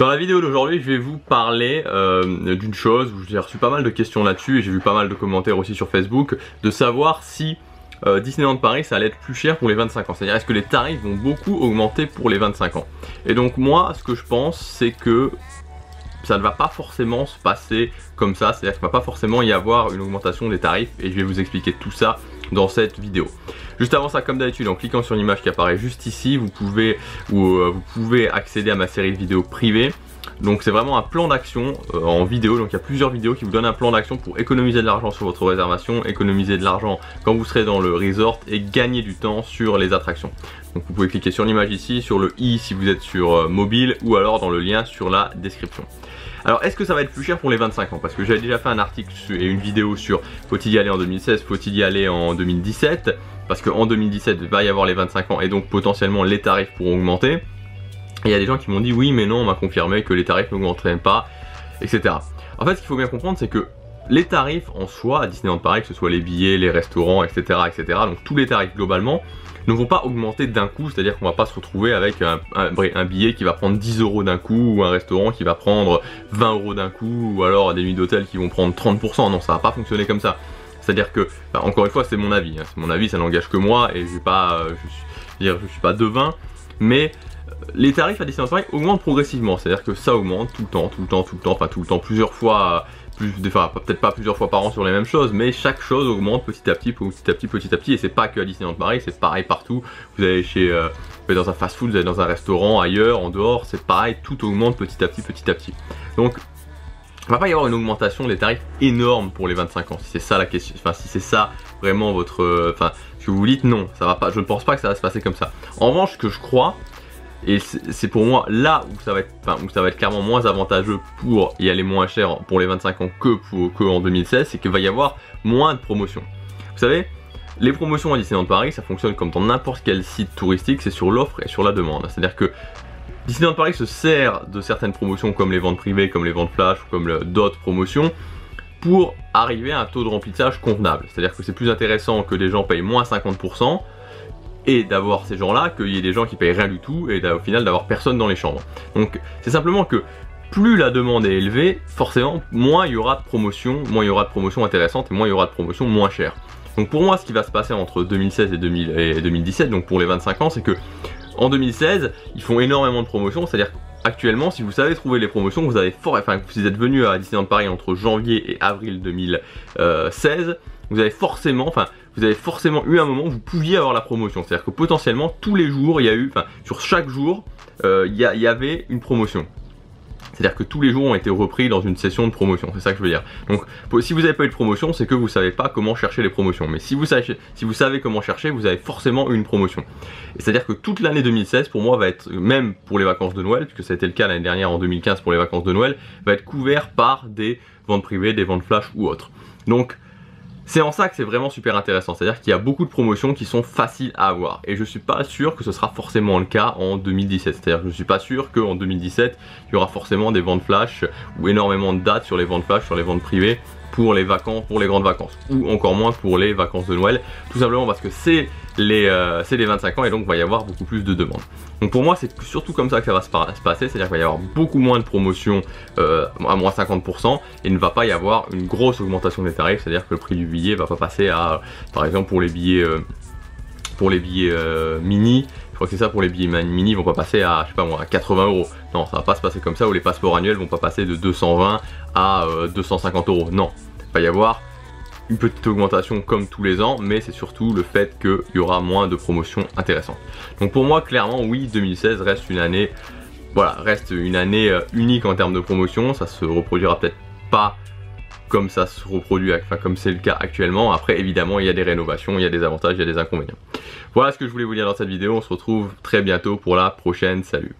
Dans la vidéo d'aujourd'hui, je vais vous parler d'une chose où j'ai reçu pas mal de questions là-dessus et j'ai vu pas mal de commentaires aussi sur Facebook, de savoir si Disneyland Paris ça allait être plus cher pour les 25 ans. C'est-à-dire est-ce que les tarifs vont beaucoup augmenter pour les 25 ans. Et donc moi, ce que je pense, c'est que ça ne va pas forcément se passer comme ça, c'est-à-dire qu'il ne va pas forcément y avoir une augmentation des tarifs et je vais vous expliquer tout ça dans cette vidéo. Juste avant ça, comme d'habitude, en cliquant sur l'image qui apparaît juste ici, vous pouvez accéder à ma série de vidéos privées. Donc c'est vraiment un plan d'action en vidéo, donc il y a plusieurs vidéos qui vous donnent un plan d'action pour économiser de l'argent sur votre réservation, économiser de l'argent quand vous serez dans le resort et gagner du temps sur les attractions. Donc vous pouvez cliquer sur l'image ici, sur le i si vous êtes sur mobile ou alors dans le lien sur la description. Alors est-ce que ça va être plus cher pour les 25 ans? Parce que j'avais déjà fait un article et une vidéo sur faut-il y aller en 2016, faut-il y aller en 2017? Parce qu'en 2017 il va y avoir les 25 ans et donc potentiellement les tarifs pourront augmenter. Et il y a des gens qui m'ont dit oui mais non, on m'a confirmé que les tarifs n'augmenteraient pas, etc. En fait ce qu'il faut bien comprendre c'est que les tarifs en soi à Disneyland Paris, que ce soit les billets, les restaurants, etc. donc tous les tarifs globalement ne vont pas augmenter d'un coup, c'est-à-dire qu'on va pas se retrouver avec un billet qui va prendre 10 € d'un coup ou un restaurant qui va prendre 20 € d'un coup ou alors des nuits d'hôtel qui vont prendre 30%, non ça va pas fonctionner comme ça. C'est-à-dire que, encore une fois c'est mon avis, c'est mon avis, ça n'engage que moi et je suis pas devin, mais les tarifs à Disneyland Paris augmentent progressivement, c'est-à-dire que ça augmente tout le temps, plusieurs fois, peut-être pas plusieurs fois par an sur les mêmes choses, mais chaque chose augmente petit à petit, et c'est pas que à Disneyland Paris, c'est pareil partout. Vous allez vous allez dans un fast-food, vous allez dans un restaurant, ailleurs, en dehors, c'est pareil, tout augmente petit à petit. Donc, il va pas y avoir une augmentation des tarifs énorme pour les 25 ans, si c'est ça la question, si c'est ça vraiment votre, ce que vous dites, non, ça va pas, je ne pense pas que ça va se passer comme ça. En revanche, ce que je crois, et c'est pour moi là où ça va être clairement moins avantageux pour y aller moins cher pour les 25 ans que en 2016, c'est qu'il va y avoir moins de promotions. Vous savez, les promotions à Disneyland Paris, ça fonctionne comme dans n'importe quel site touristique, c'est sur l'offre et sur la demande. C'est-à-dire que Disneyland Paris se sert de certaines promotions comme les ventes privées, comme les ventes flash, ou comme d'autres promotions, pour arriver à un taux de remplissage convenable. C'est-à-dire que c'est plus intéressant que des gens payent moins 50%, et d'avoir ces gens-là, qu'il y ait des gens qui payent rien du tout et au final d'avoir personne dans les chambres. Donc c'est simplement que plus la demande est élevée, forcément moins il y aura de promotions, intéressantes et moins il y aura de promotions moins chères. Donc pour moi ce qui va se passer entre 2016 et 2017, donc pour les 25 ans, c'est que en 2016 ils font énormément de promotions, c'est-à-dire actuellement si vous savez trouver les promotions, vous avez si vous êtes venu à Disneyland Paris entre janvier et avril 2016, vous avez forcément eu un moment où vous pouviez avoir la promotion. C'est-à-dire que potentiellement tous les jours, sur chaque jour, il y avait une promotion. C'est-à-dire que tous les jours ont été repris dans une session de promotion, c'est ça que je veux dire. Donc si vous n'avez pas eu de promotion, c'est que vous ne savez pas comment chercher les promotions. Mais si vous savez comment chercher, vous avez forcément eu une promotion. Et c'est-à-dire que toute l'année 2016, pour moi, va être, même pour les vacances de Noël, puisque ça a été le cas l'année dernière en 2015 pour les vacances de Noël, va être couvert par des ventes privées, des ventes flash ou autres. Donc c'est en ça que c'est vraiment super intéressant, c'est-à-dire qu'il y a beaucoup de promotions qui sont faciles à avoir et je suis pas sûr que ce sera forcément le cas en 2017, c'est-à-dire que je suis pas sûr qu'en 2017 il y aura forcément des ventes flash ou énormément de dates sur les ventes flash, sur les ventes privées pour les vacances, pour les grandes vacances ou encore moins pour les vacances de Noël, tout simplement parce que c'est les 25 ans et donc il va y avoir beaucoup plus de demandes. Donc pour moi c'est surtout comme ça que ça va se passer, c'est-à-dire qu'il va y avoir beaucoup moins de promotions à moins 50% et il ne va pas y avoir une grosse augmentation des tarifs, c'est-à-dire que le prix du billet va pas passer à, par exemple pour les billets mini, je crois que c'est ça, pour les billets mini ils vont pas passer à, je sais pas moi, à 80 €. Non, ça va pas se passer comme ça, ou les passeports annuels vont pas passer de 220 à 250 €. Non, il va y avoir une petite augmentation comme tous les ans, mais c'est surtout le fait qu'il y aura moins de promotions intéressantes. Donc pour moi clairement oui, 2016 reste une année, unique en termes de promotion. Ça se reproduira peut-être pas comme ça se reproduit, comme c'est le cas actuellement. Après évidemment il y a des rénovations, il y a des avantages, il y a des inconvénients. Voilà ce que je voulais vous dire dans cette vidéo, on se retrouve très bientôt pour la prochaine, salut.